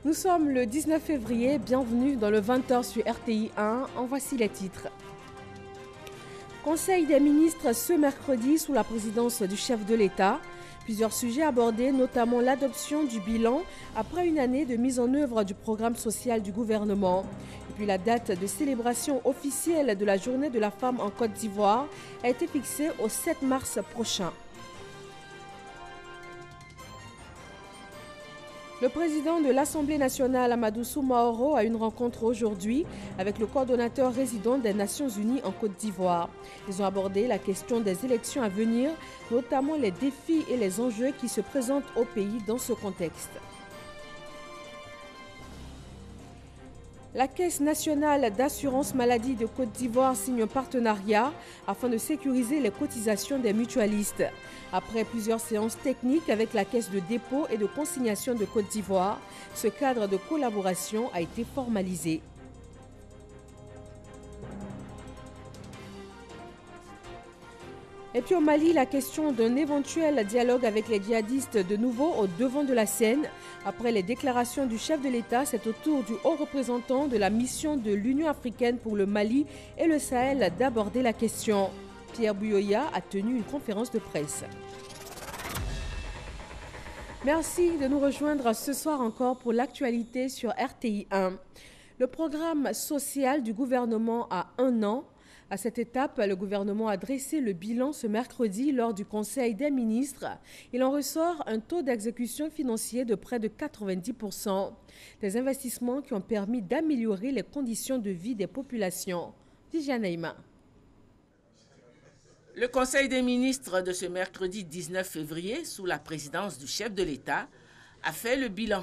Nous sommes le 19 février, bienvenue dans le 20h sur RTI 1, en voici les titres. Conseil des ministres ce mercredi sous la présidence du chef de l'État. Plusieurs sujets abordés, notamment l'adoption du bilan après une année de mise en œuvre du programme social du gouvernement. Et puis la date de célébration officielle de la Journée de la femme en Côte d'Ivoire a été fixée au 7 mars prochain. Le président de l'Assemblée nationale, Amadou Soumaoro, a une rencontre aujourd'hui avec le coordonnateur résident des Nations unies en Côte d'Ivoire. Ils ont abordé la question des élections à venir, notamment les défis et les enjeux qui se présentent au pays dans ce contexte. La Caisse nationale d'assurance maladie de Côte d'Ivoire signe un partenariat afin de sécuriser les cotisations des mutualistes. Après plusieurs séances techniques avec la Caisse de dépôt et de consignation de Côte d'Ivoire, ce cadre de collaboration a été formalisé. Et puis au Mali, la question d'un éventuel dialogue avec les djihadistes de nouveau au devant de la scène. Après les déclarations du chef de l'État, c'est au tour du haut représentant de la mission de l'Union africaine pour le Mali et le Sahel d'aborder la question. Pierre Buyoya a tenu une conférence de presse. Merci de nous rejoindre ce soir encore pour l'actualité sur RTI 1. Le programme social du gouvernement a 1 an. À cette étape, le gouvernement a dressé le bilan ce mercredi lors du Conseil des ministres. Il en ressort un taux d'exécution financier de près de 90%. Des investissements qui ont permis d'améliorer les conditions de vie des populations. Viviane Aïma. Le Conseil des ministres de ce mercredi 19 février, sous la présidence du chef de l'État, a fait le bilan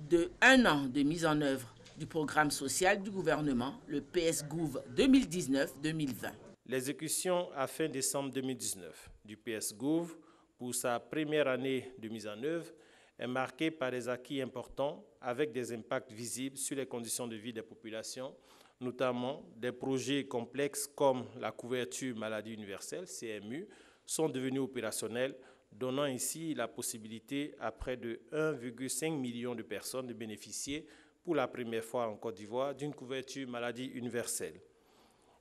de 1 an de mise en œuvre du programme social du gouvernement, le PS-Gouv 2019-2020. L'exécution à fin décembre 2019 du PS-Gouv pour sa première année de mise en œuvre est marquée par des acquis importants avec des impacts visibles sur les conditions de vie des populations, notamment des projets complexes comme la couverture maladie universelle, CMU, sont devenus opérationnels, donnant ainsi la possibilité à près de 1,5 million de personnes de bénéficier pour la première fois en Côte d'Ivoire d'une couverture maladie universelle.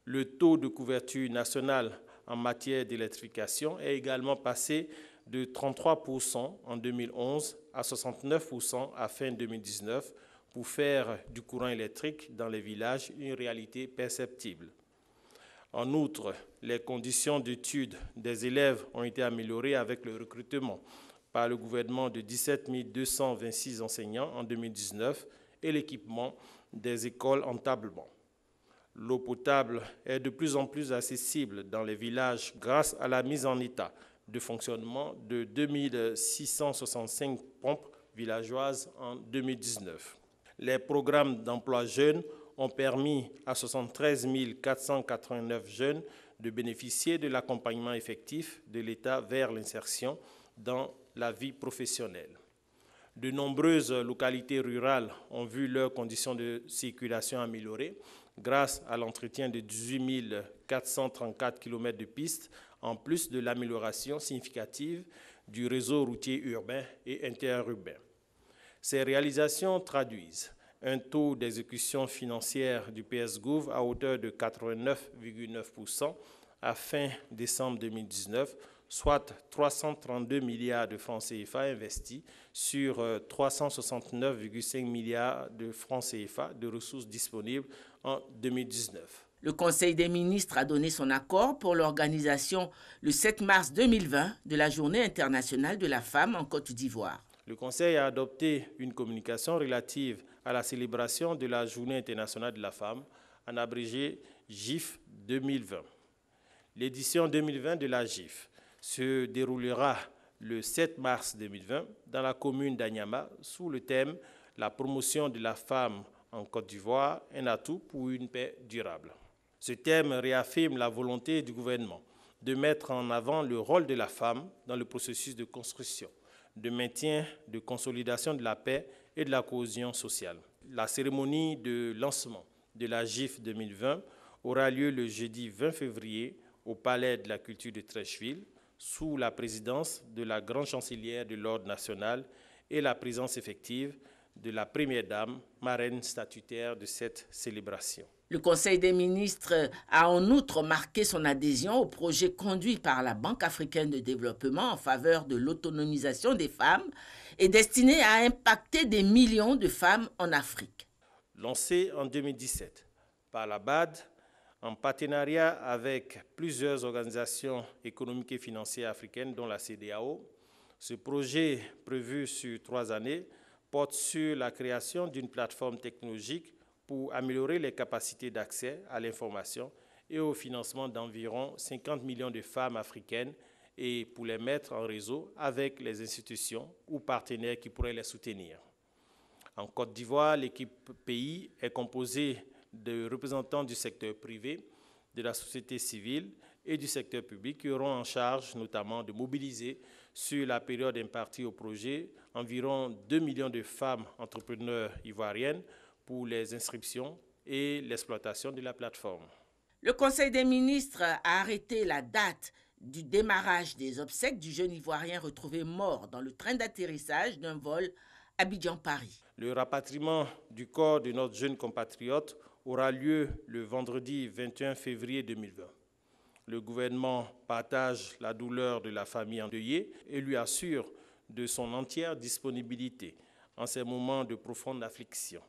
Le taux de couverture nationale en matière d'électrification est également passé de 33% en 2011 à 69% à fin 2019 pour faire du courant électrique dans les villages une réalité perceptible. En outre, les conditions d'études des élèves ont été améliorées avec le recrutement par le gouvernement de 17 226 enseignants en 2019 et l'équipement des écoles en tablement. L'eau potable est de plus en plus accessible dans les villages grâce à la mise en état de fonctionnement de 2665 pompes villageoises en 2019. Les programmes d'emploi jeunes ont permis à 73 489 jeunes de bénéficier de l'accompagnement effectif de l'État vers l'insertion dans la vie professionnelle. De nombreuses localités rurales ont vu leurs conditions de circulation améliorées grâce à l'entretien de 18 434 km de pistes, en plus de l'amélioration significative du réseau routier urbain et interurbain. Ces réalisations traduisent un taux d'exécution financière du PS-Gouv à hauteur de 89,9% à fin décembre 2019, soit 332 milliards de francs CFA investis sur 369,5 milliards de francs CFA de ressources disponibles en 2019. Le Conseil des ministres a donné son accord pour l'organisation le 7 mars 2020 de la Journée internationale de la femme en Côte d'Ivoire. Le Conseil a adopté une communication relative à la célébration de la Journée internationale de la femme, en abrégé GIF 2020. L'édition 2020 de la GIF se déroulera le 7 mars 2020 dans la commune d'Anyama sous le thème « La promotion de la femme en Côte d'Ivoire, un atout pour une paix durable ». Ce thème réaffirme la volonté du gouvernement de mettre en avant le rôle de la femme dans le processus de construction, de maintien, de consolidation de la paix et de la cohésion sociale. La cérémonie de lancement de la GIF 2020 aura lieu le jeudi 20 février au Palais de la Culture de Treichville, sous la présidence de la grande chancelière de l'Ordre national et la présence effective de la Première Dame, marraine statutaire de cette célébration. Le Conseil des ministres a en outre marqué son adhésion au projet conduit par la Banque africaine de développement en faveur de l'autonomisation des femmes et destiné à impacter des millions de femmes en Afrique. Lancé en 2017 par la BAD, en partenariat avec plusieurs organisations économiques et financières africaines, dont la CEDEAO, ce projet, prévu sur 3 années, porte sur la création d'une plateforme technologique pour améliorer les capacités d'accès à l'information et au financement d'environ 50 millions de femmes africaines et pour les mettre en réseau avec les institutions ou partenaires qui pourraient les soutenir. En Côte d'Ivoire, l'équipe pays est composée de représentants du secteur privé, de la société civile et du secteur public qui auront en charge notamment de mobiliser sur la période impartie au projet environ 2 millions de femmes entrepreneurs ivoiriennes pour les inscriptions et l'exploitation de la plateforme. Le Conseil des ministres a arrêté la date du démarrage des obsèques du jeune Ivoirien retrouvé mort dans le train d'atterrissage d'un vol Abidjan-Paris. Le rapatriement du corps de notre jeune compatriote aura lieu le vendredi 21 février 2020. Le gouvernement partage la douleur de la famille endeuillée et lui assure de son entière disponibilité en ces moments de profonde affliction.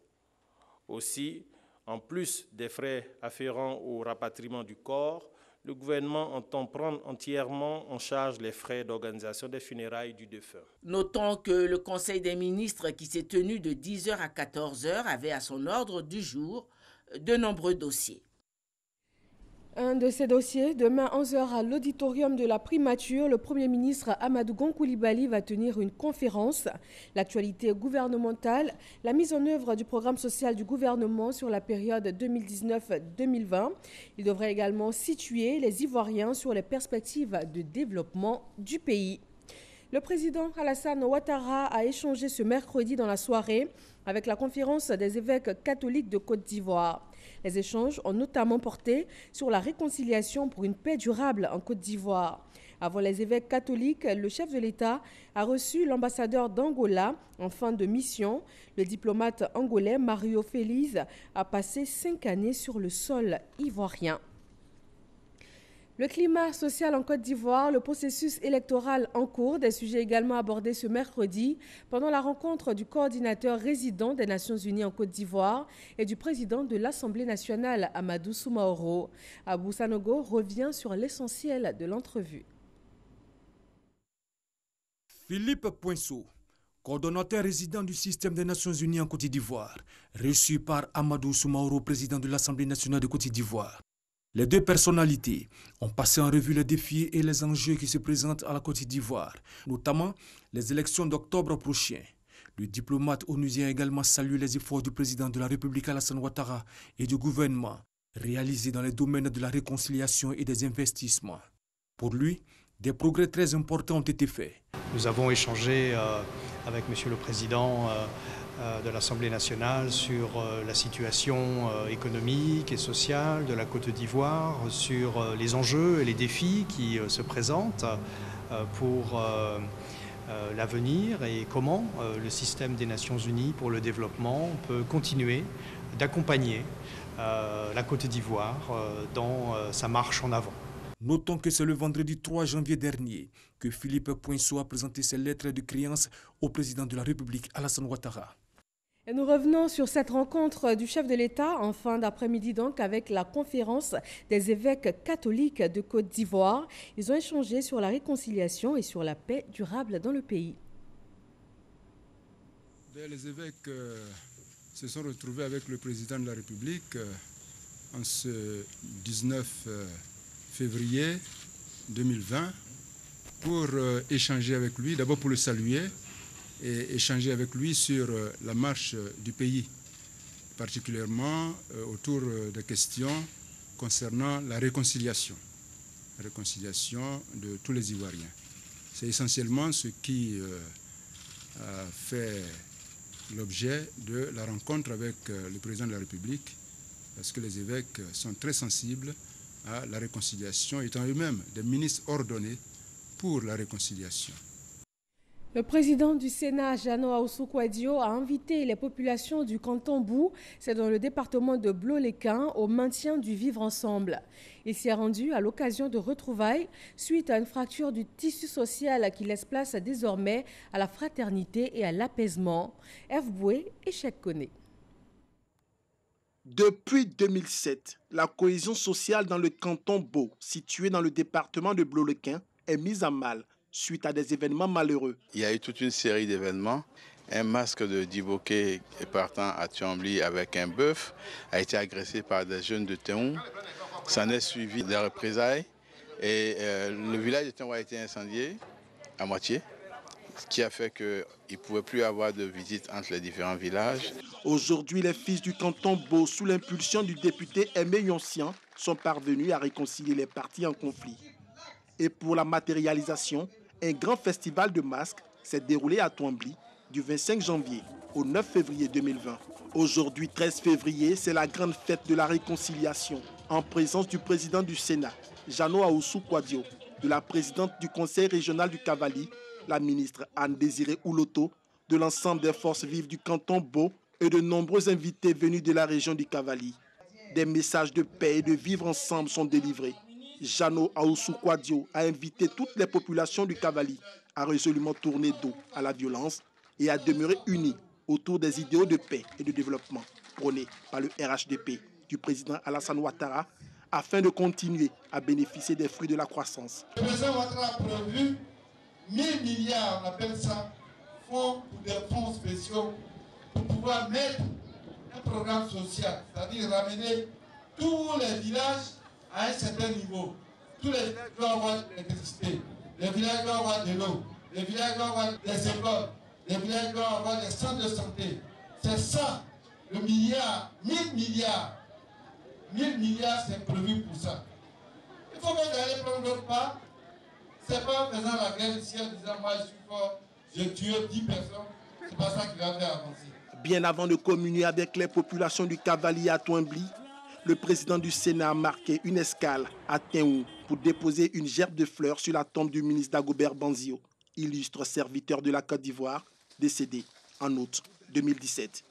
Aussi, en plus des frais afférents au rapatriement du corps, le gouvernement entend prendre entièrement en charge les frais d'organisation des funérailles du défunt. Notons que le Conseil des ministres qui s'est tenu de 10h à 14h avait à son ordre du jour de nombreux dossiers. Un de ces dossiers, demain 11h à l'auditorium de la primature, le Premier ministre Amadou Gon Coulibaly va tenir une conférence. L'actualité gouvernementale, la mise en œuvre du programme social du gouvernement sur la période 2019-2020. Il devrait également situer les Ivoiriens sur les perspectives de développement du pays. Le président Alassane Ouattara a échangé ce mercredi dans la soirée avec la conférence des évêques catholiques de Côte d'Ivoire. Les échanges ont notamment porté sur la réconciliation pour une paix durable en Côte d'Ivoire. Avant les évêques catholiques, le chef de l'État a reçu l'ambassadeur d'Angola en fin de mission. Le diplomate angolais Mario Félix a passé 5 années sur le sol ivoirien. Le climat social en Côte d'Ivoire, le processus électoral en cours, des sujets également abordés ce mercredi pendant la rencontre du coordinateur résident des Nations Unies en Côte d'Ivoire et du président de l'Assemblée nationale, Amadou Soumaoro. Abou Sanogo revient sur l'essentiel de l'entrevue. Philippe Poinceau, coordonnateur résident du système des Nations Unies en Côte d'Ivoire, reçu par Amadou Soumaoro, président de l'Assemblée nationale de Côte d'Ivoire. Les deux personnalités ont passé en revue les défis et les enjeux qui se présentent à la Côte d'Ivoire, notamment les élections d'octobre prochain. Le diplomate onusien a également salué les efforts du président de la République Alassane Ouattara et du gouvernement réalisés dans les domaines de la réconciliation et des investissements. Pour lui, des progrès très importants ont été faits. Nous avons échangé avec Monsieur le Président de l'Assemblée nationale sur la situation économique et sociale de la Côte d'Ivoire, sur les enjeux et les défis qui se présentent pour l'avenir et comment le système des Nations Unies pour le développement peut continuer d'accompagner la Côte d'Ivoire dans sa marche en avant. Notons que c'est le vendredi 3 janvier dernier que Philippe Poinceau a présenté ses lettres de créance au président de la République, Alassane Ouattara. Et nous revenons sur cette rencontre du chef de l'État en fin d'après-midi donc avec la conférence des évêques catholiques de Côte d'Ivoire. Ils ont échangé sur la réconciliation et sur la paix durable dans le pays. Les évêques se sont retrouvés avec le président de la République en ce 19 février 2020 pour échanger avec lui, d'abord pour le saluer et échanger avec lui sur la marche du pays, particulièrement autour des questions concernant la réconciliation de tous les Ivoiriens. C'est essentiellement ce qui a fait l'objet de la rencontre avec le président de la République, parce que les évêques sont très sensibles à la réconciliation, étant eux-mêmes des ministres ordonnés pour la réconciliation. Le président du Sénat, Jano Ahoussou-Kouadio, a invité les populations du canton Bou, c'est dans le département de Blot-les-Quins, au maintien du vivre ensemble. Il s'y est rendu à l'occasion de retrouvailles suite à une fracture du tissu social qui laisse place désormais à la fraternité et à l'apaisement. F. Boué et Cheikh Koné. Depuis 2007, la cohésion sociale dans le canton Bou, situé dans le département de Blot-les-Quins, est mise à mal suite à des événements malheureux. Il y a eu toute une série d'événements. Un masque de Divoké partant à Tchambly avec un bœuf a été agressé par des jeunes de Théon. S'en est suivi des représailles et le village de Théon a été incendié à moitié, ce qui a fait qu'il ne pouvait plus avoir de visite entre les différents villages. Aujourd'hui, les fils du canton Bou, sous l'impulsion du député Aimé Yoncian, sont parvenus à réconcilier les parties en conflit. Et pour la matérialisation, un grand festival de masques s'est déroulé à Tchambly du 25 janvier au 9 février 2020. Aujourd'hui, 13 février, c'est la grande fête de la réconciliation en présence du président du Sénat, Jano Ahoussou-Kouadio, de la présidente du conseil régional du Cavali, la ministre Anne-Désirée Ouloto, de l'ensemble des forces vives du canton Bou et de nombreux invités venus de la région du Cavali. Des messages de paix et de vivre ensemble sont délivrés. Jano Ahoussou-Kouadio a invité toutes les populations du Cavali à résolument tourner dos à la violence et à demeurer unis autour des idéaux de paix et de développement prônés par le RHDP du président Alassane Ouattara afin de continuer à bénéficier des fruits de la croissance. Le président Ouattara a prévu 1000 milliards, on appelle ça, fonds pour des fonds spéciaux pour pouvoir mettre un programme social, c'est-à-dire ramener tous les villages à un certain niveau. Tous les villages doivent avoir de l'électricité, les villages doivent avoir de l'eau, les villages doivent avoir des écoles, les villages doivent avoir des centres de santé. C'est ça, le milliard, 1000 milliards. 1000 milliards, c'est prévu pour ça. Il faut bien aller prendre notre part. Ce n'est pas en faisant la guerre ici en disant moi je suis fort, j'ai tué 10 personnes. C'est pas ça qui va faire avancer. Bien avant de communier avec les populations du Cavali à Tchambly, le président du Sénat a marqué une escale à Théon pour déposer une gerbe de fleurs sur la tombe du ministre Dagobert Banzio, illustre serviteur de la Côte d'Ivoire, décédé en août 2017.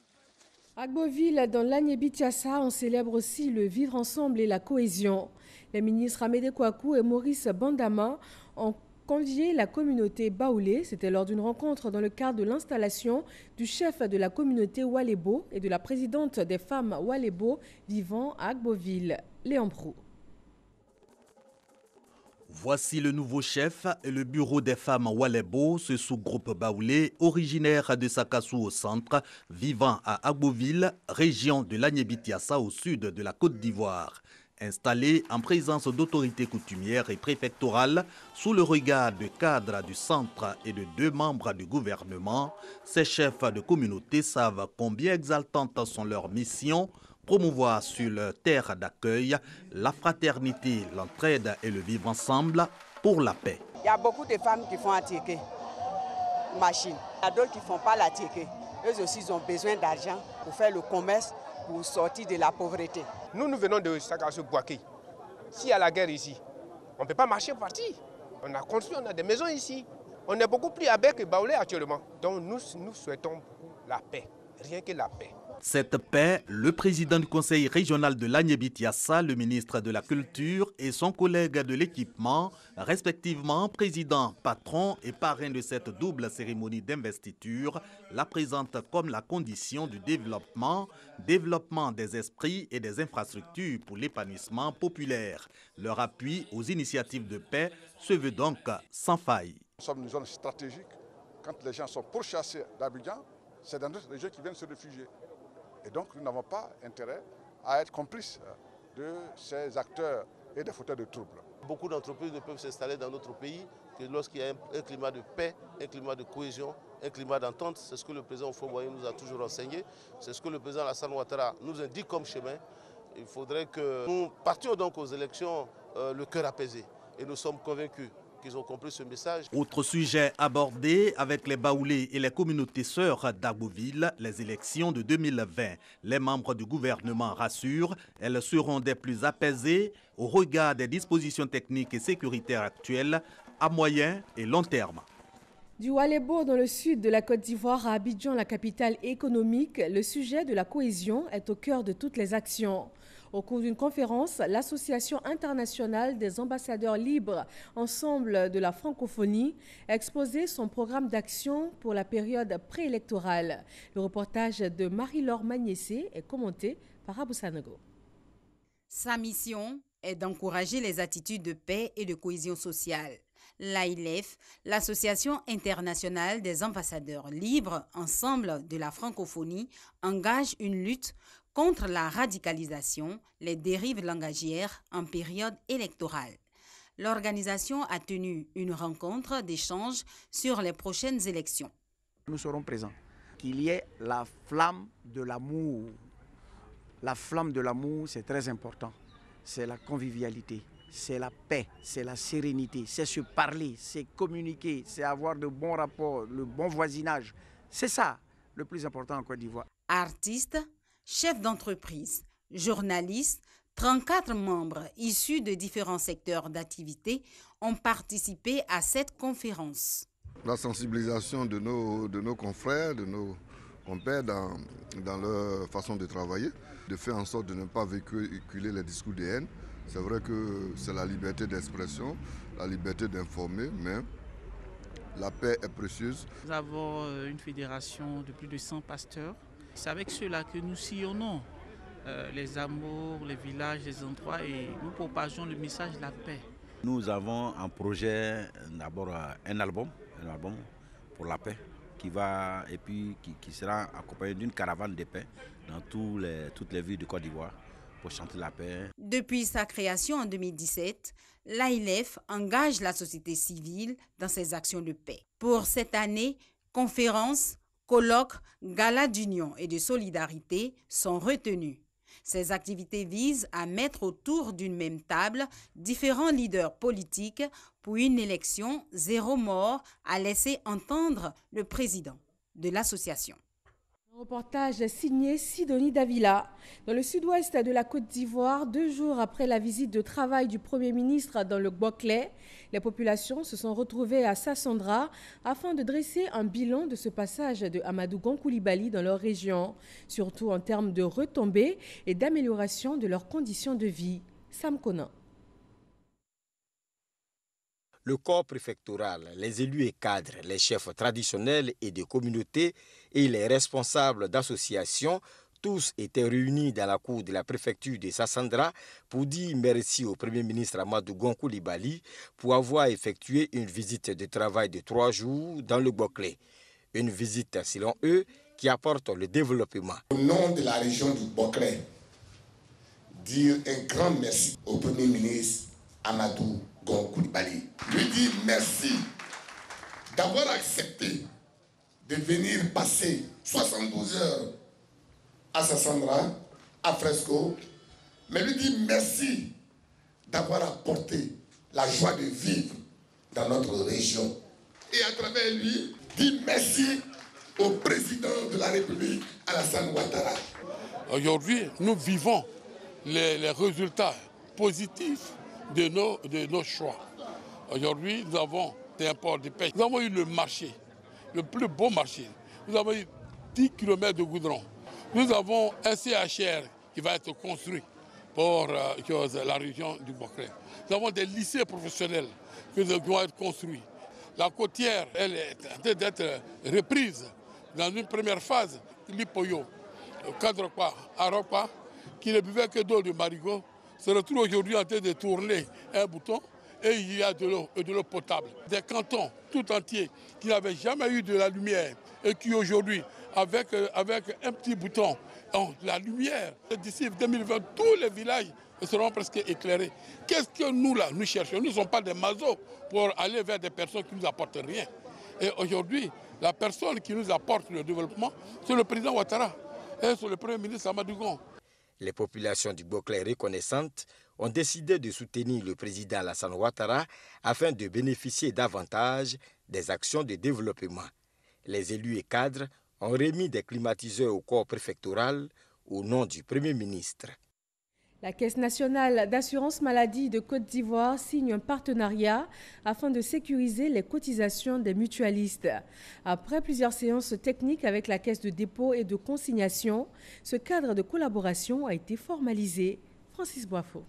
À Agboville, dans l'Agné-Biatiassa, on célèbre aussi le vivre ensemble et la cohésion. Les ministres Amédée Kouakou et Maurice Bandama ont convié la communauté baoulé. C'était lors d'une rencontre dans le cadre de l'installation du chef de la communauté Walebo et de la présidente des femmes Walebo vivant à Agboville, Léon Prou. Voici le nouveau chef et le bureau des femmes Walebo, ce sous-groupe baoulé, originaire de Sakassou au centre, vivant à Agboville, région de l'Agné-Biatiassa au sud de la Côte d'Ivoire. Installé en présence d'autorités coutumières et préfectorales, sous le regard de cadres du centre et de 2 membres du gouvernement, ces chefs de communauté savent combien exaltantes sont leurs missions, promouvoir sur leur terre d'accueil la fraternité, l'entraide et le vivre ensemble pour la paix. Il y a beaucoup de femmes qui font un ticket, machine. Il y a d'autres qui ne font pas la ticket. Eux aussi, ils ont besoin d'argent pour faire le commerce, pour sortir de la pauvreté. Nous venons de Sakassou-Bouaké. S'il y a la guerre ici, on ne peut pas marcher parti. On a construit, on a des maisons ici. On est beaucoup plus à Bec que Baoulé actuellement. Donc nous souhaitons la paix, rien que la paix. Cette paix, le président du conseil régional de l'Agné-Biatiassa, le ministre de la Culture et son collègue de l'équipement, respectivement président, patron et parrain de cette double cérémonie d'investiture, la présentent comme la condition du développement des esprits et des infrastructures pour l'épanouissement populaire. Leur appui aux initiatives de paix se veut donc sans faille. Nous sommes une zone stratégique. Quand les gens sont pourchassés d'Abidjan, c'est dans d'autres régions qui viennent se réfugier. Et donc, nous n'avons pas intérêt à être complices de ces acteurs et des fauteurs de troubles. Beaucoup d'entreprises ne peuvent s'installer dans notre pays que lorsqu'il y a un climat de paix, un climat de cohésion, un climat d'entente. C'est ce que le président Houphouët-Boigny nous a toujours enseigné. C'est ce que le président Alassane Ouattara nous indique comme chemin. Il faudrait que nous partions donc aux élections le cœur apaisé. Et nous sommes convaincus qu'ils ont compris ce message. Autre sujet abordé avec les Baoulés et les communautés sœurs d'Agboville, les élections de 2020. Les membres du gouvernement rassurent, elles seront des plus apaisées au regard des dispositions techniques et sécuritaires actuelles à moyen et long terme. Du Oualébo, dans le sud de la Côte d'Ivoire, à Abidjan, la capitale économique, le sujet de la cohésion est au cœur de toutes les actions. Au cours d'une conférence, l'Association internationale des ambassadeurs libres Ensemble de la francophonie a exposé son programme d'action pour la période préélectorale. Le reportage de Marie-Laure Magnessé est commenté par Abou Sanogo. Sa mission est d'encourager les attitudes de paix et de cohésion sociale. L'AILEF, l'Association internationale des ambassadeurs libres Ensemble de la francophonie, engage une lutte contre la radicalisation, les dérives langagières en période électorale. L'organisation a tenu une rencontre d'échange sur les prochaines élections. Nous serons présents. Qu'il y ait la flamme de l'amour. La flamme de l'amour, c'est très important. C'est la convivialité, c'est la paix, c'est la sérénité, c'est se parler, c'est communiquer, c'est avoir de bons rapports, le bon voisinage. C'est ça le plus important en Côte d'Ivoire. Artistes, chefs d'entreprise, journalistes, 34 membres issus de différents secteurs d'activité ont participé à cette conférence. La sensibilisation de nos confrères, de nos compères dans leur façon de travailler, de faire en sorte de ne pas véhiculer les discours de haine. C'est vrai que c'est la liberté d'expression, la liberté d'informer, mais la paix est précieuse. Nous avons une fédération de plus de 100 pasteurs. C'est avec ceux-là que nous sillonnons les amours, les villages, les endroits et nous propageons le message de la paix. Nous avons un projet, d'abord un album pour la paix qui sera accompagné d'une caravane de paix dans toutes les villes de Côte d'Ivoire pour chanter la paix. Depuis sa création en 2017, l'AILEF engage la société civile dans ses actions de paix. Pour cette année, conférences, colloques, galas d'union et de solidarité sont retenus. Ces activités visent à mettre autour d'une même table différents leaders politiques pour une élection zéro mort, a laissé entendre le président de l'association. Un reportage signé Sidonie Davila. Dans le sud-ouest de la Côte d'Ivoire, 2 jours après la visite de travail du Premier ministre dans le Boclé, les populations se sont retrouvées à Sassandra afin de dresser un bilan de ce passage de Amadou Gon Coulibaly dans leur région, surtout en termes de retombées et d'amélioration de leurs conditions de vie. Sam Konan. Le corps préfectoral, les élus et cadres, les chefs traditionnels et de communautés et les responsables d'associations, tous étaient réunis dans la cour de la préfecture de Sassandra pour dire merci au Premier ministre Amadou Gon Coulibaly pour avoir effectué une visite de travail de 3 jours dans le Boclé. Une visite, selon eux, qui apporte le développement. Au nom de la région du Boclé, dire un grand merci au Premier ministre Amadou Gon Coulibaly. Lui dire merci d'avoir accepté de venir passer 72 heures à Sassandra, à Fresco, mais lui dire merci d'avoir apporté la joie de vivre dans notre région. Et à travers lui, dire merci au président de la République, Alassane Ouattara. Aujourd'hui, nous vivons les résultats positifs de nos choix. Aujourd'hui, nous avons des imports de pêche. Nous avons eu le marché, le plus beau marché. Nous avons eu 10 km de goudron. Nous avons un CHR qui va être construit pour la région du Boclé. Nous avons des lycées professionnels qui vont être construits. La côtière, elle est en train d'être reprise dans une première phase. Lipoyo, Kadrokpa, Arokpa, qui ne buvait que d'eau de marigot, se retrouve aujourd'hui en train de tourner un bouton et il y a de l'eau et de l'eau potable. Des cantons tout entiers qui n'avaient jamais eu de la lumière et qui aujourd'hui, avec un petit bouton, ont la lumière. D'ici 2020, tous les villages seront presque éclairés. Qu'est-ce que nous, là, nous cherchons? Nous ne sommes pas des masos pour aller vers des personnes qui ne nous apportent rien. Et aujourd'hui, la personne qui nous apporte le développement, c'est le président Ouattara et c'est le Premier ministre Amadou Gon. Les populations du Boclé reconnaissantes ont décidé de soutenir le président Alassane Ouattara afin de bénéficier davantage des actions de développement. Les élus et cadres ont remis des climatiseurs au corps préfectoral au nom du Premier ministre. La Caisse nationale d'assurance maladie de Côte d'Ivoire signe un partenariat afin de sécuriser les cotisations des mutualistes. Après plusieurs séances techniques avec la Caisse de dépôt et de consignation, ce cadre de collaboration a été formalisé. Francis Boifo.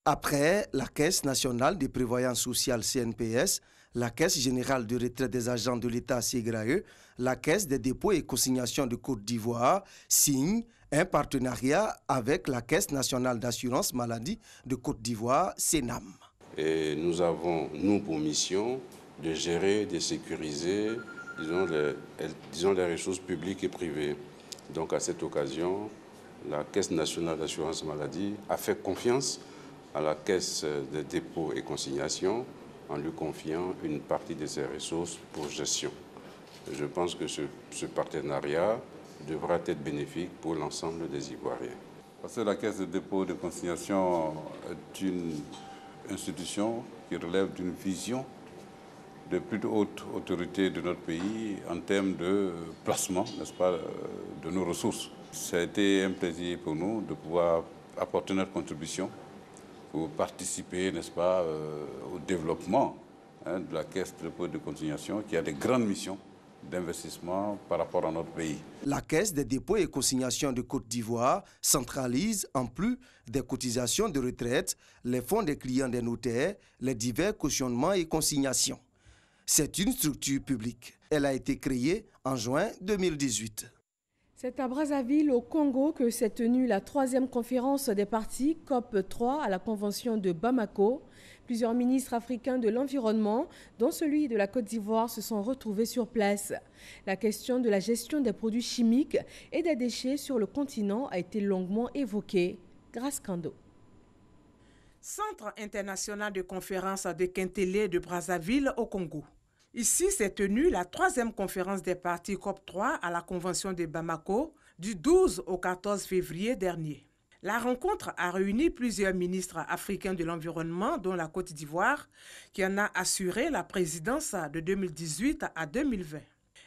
Après la Caisse nationale de prévoyance sociale CNPS, la Caisse générale de retraite des agents de l'État CGRAE, la Caisse des dépôts et consignations de Côte d'Ivoire signe un partenariat avec la Caisse nationale d'assurance maladie de Côte d'Ivoire, CNAM. Et nous avons, pour mission de gérer, de sécuriser, disons les ressources publiques et privées. Donc à cette occasion, la Caisse nationale d'assurance maladie a fait confiance à la Caisse des dépôts et consignations en lui confiant une partie de ses ressources pour gestion. Je pense que ce partenariat devra être bénéfique pour l'ensemble des Ivoiriens. Parce que la Caisse de dépôt et de consignation est une institution qui relève d'une vision de plus haute autorité de notre pays en termes de placement, n'est-ce pas, de nos ressources. Ça a été un plaisir pour nous de pouvoir apporter notre contribution pour participer, n'est-ce pas, au développement de la Caisse de dépôt et de consignation qui a des grandes missions d'investissement par rapport à notre pays. La Caisse des dépôts et consignations de Côte d'Ivoire centralise, en plus des cotisations de retraite, les fonds des clients des notaires, les divers cautionnements et consignations. C'est une structure publique. Elle a été créée en juin 2018. C'est à Brazzaville, au Congo, que s'est tenue la 3e conférence des parties COP3 à la Convention de Bamako. Plusieurs ministres africains de l'environnement, dont celui de la Côte d'Ivoire, se sont retrouvés sur place. La question de la gestion des produits chimiques et des déchets sur le continent a été longuement évoquée. Grâce Kando. Centre international de conférence de Kintélé de Brazzaville au Congo. Ici s'est tenue la 3e conférence des parties COP3 à la Convention de Bamako du 12 au 14 février dernier. La rencontre a réuni plusieurs ministres africains de l'environnement, dont la Côte d'Ivoire, qui en a assuré la présidence de 2018 à 2020.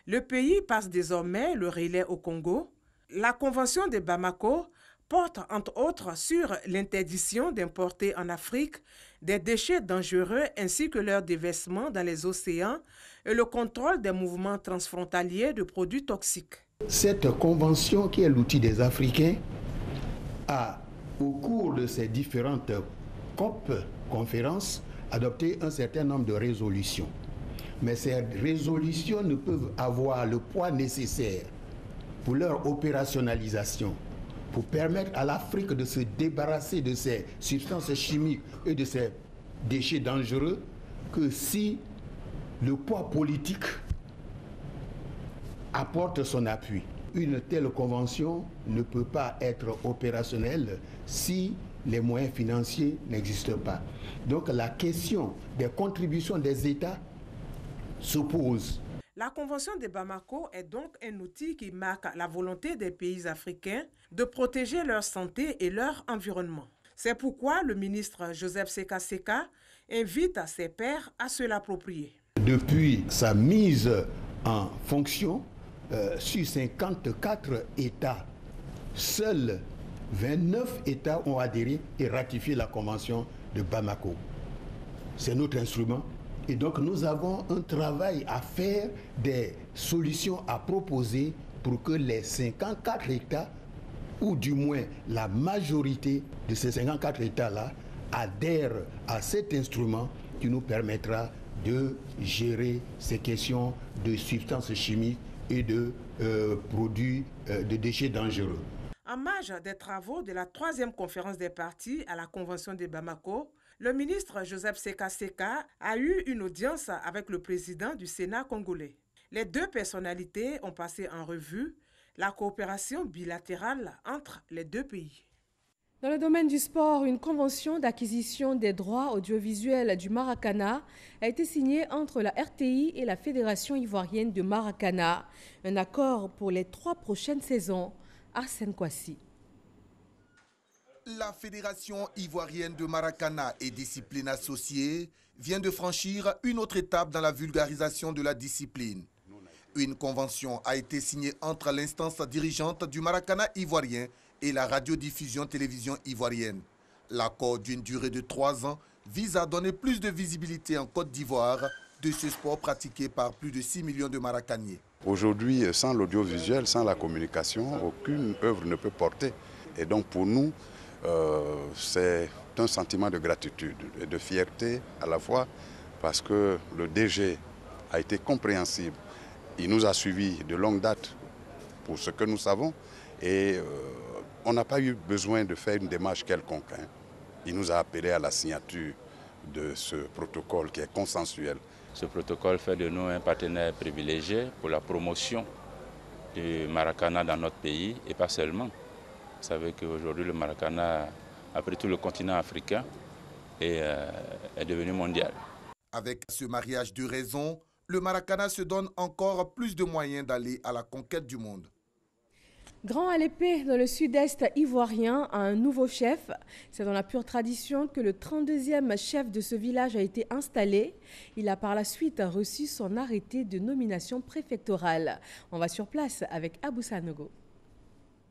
Le pays passe désormais le relais au Congo. La Convention de Bamako porte entre autres sur l'interdiction d'importer en Afrique des déchets dangereux ainsi que leur déversement dans les océans et le contrôle des mouvements transfrontaliers de produits toxiques. Cette convention, qui est l'outil des Africains, a, au cours de ces différentes conférences, adopté un certain nombre de résolutions. Mais ces résolutions ne peuvent avoir le poids nécessaire pour leur opérationnalisation, pour permettre à l'Afrique de se débarrasser de ces substances chimiques et de ces déchets dangereux, que si le poids politique apporte son appui. Une telle convention ne peut pas être opérationnelle si les moyens financiers n'existent pas. Donc la question des contributions des États se pose. La Convention de Bamako est donc un outil qui marque la volonté des pays africains de protéger leur santé et leur environnement. C'est pourquoi le ministre Joseph Seka Seka invite ses pairs à se l'approprier. Depuis sa mise en fonction, sur 54 États, seuls 29 États ont adhéré et ratifié la Convention de Bamako. C'est notre instrument. Et donc nous avons un travail à faire, des solutions à proposer pour que les 54 États, ou du moins la majorité de ces 54 États-là, adhèrent à cet instrument qui nous permettra de gérer ces questions de substances chimiques et de produits, de déchets dangereux. En marge des travaux de la 3e conférence des parties à la Convention de Bamako, le ministre Joseph Seka Seka a eu une audience avec le président du Sénat congolais. Les deux personnalités ont passé en revue la coopération bilatérale entre les deux pays. Dans le domaine du sport, une convention d'acquisition des droits audiovisuels du Maracana a été signée entre la RTI et la Fédération ivoirienne de Maracana. Un accord pour les 3 prochaines saisons. Arsène Kwasi. La Fédération ivoirienne de Maracana et discipline associée vient de franchir une autre étape dans la vulgarisation de la discipline. Une convention a été signée entre l'instance dirigeante du Maracana ivoirien et la radiodiffusion-télévision ivoirienne. L'accord d'une durée de 3 ans vise à donner plus de visibilité en Côte d'Ivoire de ce sport pratiqué par plus de 6 millions de Maracaniers. Aujourd'hui, sans l'audiovisuel, sans la communication, aucune œuvre ne peut porter. Et donc pour nous, c'est un sentiment de gratitude et de fierté à la fois parce que le DG a été compréhensible. Il nous a suivis de longue date pour ce que nous savons et on n'a pas eu besoin de faire une démarche quelconque. Il nous a appelés à la signature de ce protocole qui est consensuel. Ce protocole fait de nous un partenaire privilégié pour la promotion du Maracana dans notre pays et pas seulement. Vous savez qu'aujourd'hui le Maracana a pris tout le continent africain et est devenu mondial. Avec ce mariage de raisons, le Maracana se donne encore plus de moyens d'aller à la conquête du monde. Grand Alépé, dans le sud-est ivoirien, a un nouveau chef. C'est dans la pure tradition que le 32e chef de ce village a été installé. Il a par la suite reçu son arrêté de nomination préfectorale. On va sur place avec Abou Sanogo.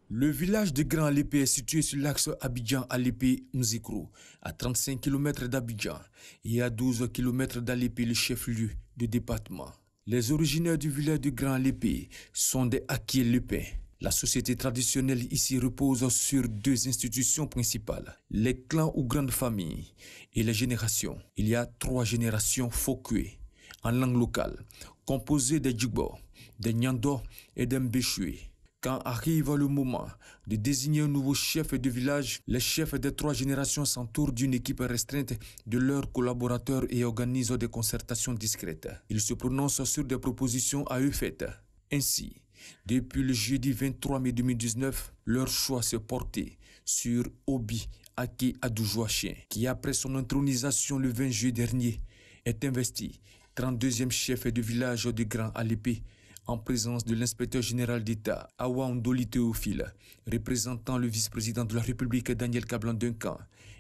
Le village de Grand Alépé est situé sur l'axe Abidjan-Alépé-Mzikro, à 35 km d'Abidjan et à 12 km d'Alépé, le chef-lieu du département. Les originaires du village de Grand Alépé sont des Akié-Lépins. La société traditionnelle ici repose sur 2 institutions principales, les clans ou grandes familles et les générations. Il y a 3 générations Fokwe, en langue locale, composées des Djigbo, des Nyando et des Mbéchoué. Quand arrive le moment de désigner un nouveau chef de village, les chefs des 3 générations s'entourent d'une équipe restreinte de leurs collaborateurs et organisent des concertations discrètes. Ils se prononcent sur des propositions à eux faites. Ainsi, depuis le jeudi 23 mai 2019, leur choix s'est porté sur Obi Ake Adoujoachien, qui après son intronisation le 20 juillet dernier, est investi 32e chef de village de Grand Alépé, en présence de l'inspecteur général d'État, Awa Ndoli Théophile, représentant le vice-président de la République Daniel Kablan-Duncan,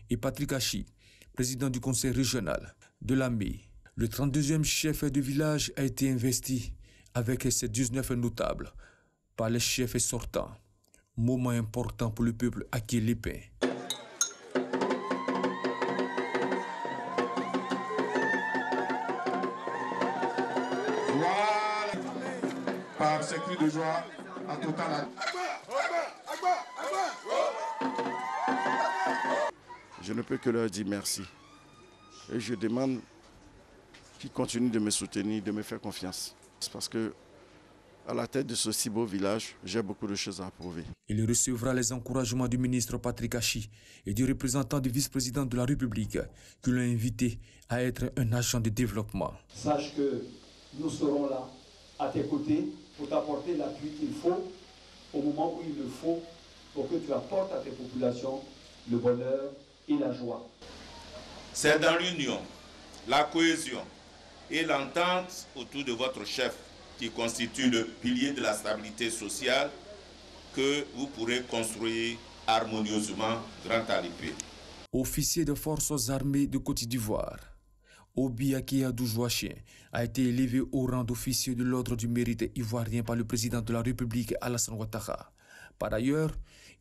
et Patrick Hachi, président du conseil régional de l'AME. Le 32e chef de village a été investi avec ses 19 notables par les chefs sortants. Moment important pour le peuple Akié-Lépin. Par ces cris de joie en total. Je ne peux que leur dire merci. Et je demande qu'ils continuent de me soutenir, de me faire confiance. C'est parce que à la tête de ce si beau village, j'ai beaucoup de choses à approuver. Il recevra les encouragements du ministre Patrick Hachi et du représentant du vice-président de la République qui l'ont invité à être un agent de développement. Sache que nous serons là à tes côtés pour t'apporter l'appui qu'il faut au moment où il le faut pour que tu apportes à tes populations le bonheur et la joie. C'est dans l'union, la cohésion et l'entente autour de votre chef qui constitue le pilier de la stabilité sociale que vous pourrez construire harmonieusement Grand Alépé. Officier de forces armées de Côte d'Ivoire, Obi Ake Adoujoachien a été élevé au rang d'officier de l'ordre du mérite ivoirien par le président de la République Alassane Ouattara. Par ailleurs,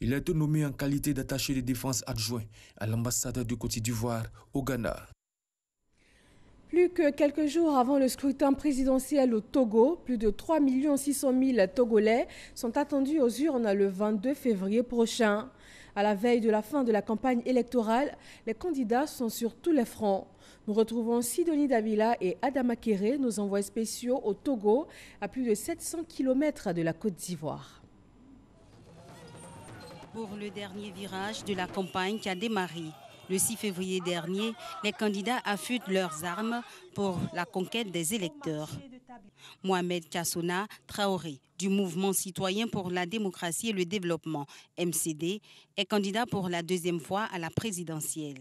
il a été nommé en qualité d'attaché de défense adjoint à l'ambassade de Côte d'Ivoire au Ghana. Plus que quelques jours avant le scrutin présidentiel au Togo, plus de 3 600 000 Togolais sont attendus aux urnes le 22 février prochain. À la veille de la fin de la campagne électorale, les candidats sont sur tous les fronts. Nous retrouvons Sidonie Davila et Adama Kéré, nos envoyés spéciaux au Togo, à plus de 700 km de la Côte d'Ivoire. Pour le dernier virage de la campagne qui a démarré le 6 février dernier, les candidats affûtent leurs armes pour la conquête des électeurs. Mohamed Kassouna Traoré, du mouvement citoyen pour la démocratie et le développement, MCD, est candidat pour la 2e fois à la présidentielle.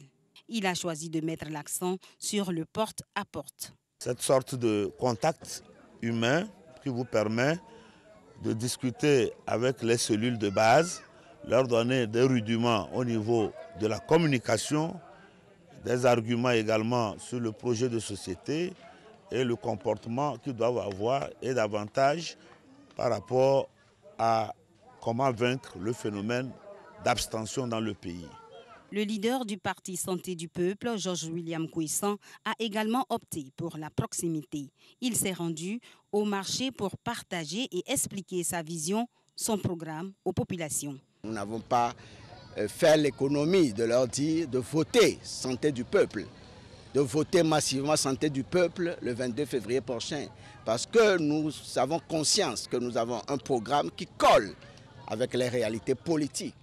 Il a choisi de mettre l'accent sur le porte-à-porte. Cette sorte de contact humain qui vous permet de discuter avec les cellules de base, leur donner des rudiments au niveau de la communication, des arguments également sur le projet de société et le comportement qu'ils doivent avoir et davantage par rapport à comment vaincre le phénomène d'abstention dans le pays. Le leader du parti Santé du Peuple, Georges William Kouissan, a également opté pour la proximité. Il s'est rendu au marché pour partager et expliquer sa vision, son programme aux populations. Nous n'avons pas fait l'économie de leur dire de voter Santé du Peuple, de voter massivement Santé du Peuple le 22 février prochain, parce que nous avons conscience que nous avons un programme qui colle avec les réalités politiques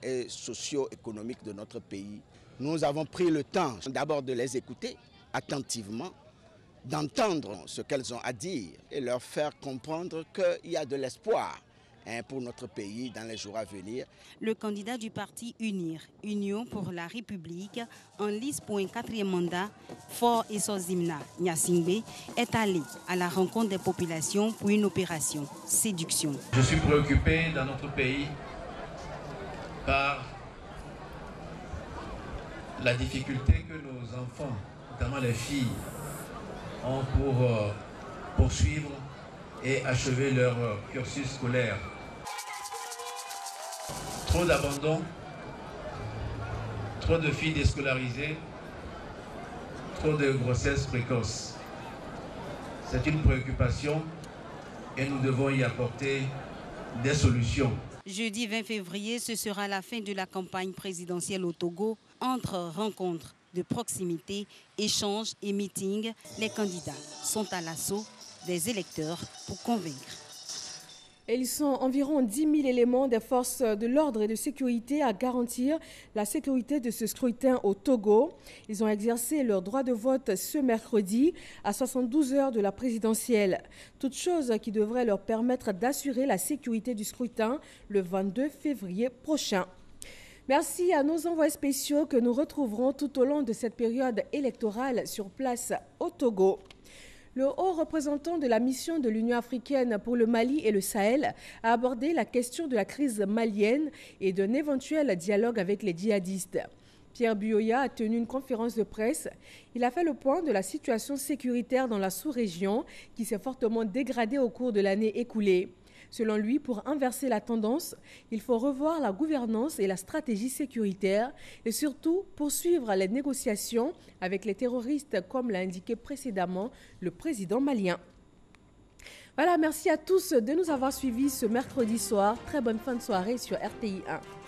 et socio-économiques de notre pays. Nous avons pris le temps d'abord de les écouter attentivement, d'entendre ce qu'elles ont à dire et leur faire comprendre qu'il y a de l'espoir pour notre pays dans les jours à venir. Le candidat du parti UNIR, Union pour la République, en lice pour un 4e mandat, Fort Essozimna Nyasingbe, est allé à la rencontre des populations pour une opération séduction. Je suis préoccupé dans notre pays par la difficulté que nos enfants, notamment les filles, ont pour poursuivre et achever leur cursus scolaire. Trop d'abandon, trop de filles déscolarisées, trop de grossesses précoces. C'est une préoccupation et nous devons y apporter des solutions. Jeudi 20 février, ce sera la fin de la campagne présidentielle au Togo. Entre rencontres de proximité, échanges et meetings, les candidats sont à l'assaut des électeurs pour convaincre. Et ils sont environ 10 000 éléments des forces de l'ordre et de sécurité à garantir la sécurité de ce scrutin au Togo. Ils ont exercé leur droit de vote ce mercredi à 72 heures de la présidentielle. Toute chose qui devrait leur permettre d'assurer la sécurité du scrutin le 22 février prochain. Merci à nos envoyés spéciaux que nous retrouverons tout au long de cette période électorale sur place au Togo. Le haut représentant de la mission de l'Union africaine pour le Mali et le Sahel a abordé la question de la crise malienne et d'un éventuel dialogue avec les djihadistes. Pierre Buyoya a tenu une conférence de presse. Il a fait le point de la situation sécuritaire dans la sous-région qui s'est fortement dégradée au cours de l'année écoulée. Selon lui, pour inverser la tendance, il faut revoir la gouvernance et la stratégie sécuritaire et surtout poursuivre les négociations avec les terroristes, comme l'a indiqué précédemment le président malien. Voilà, merci à tous de nous avoir suivis ce mercredi soir. Très bonne fin de soirée sur RTI 1.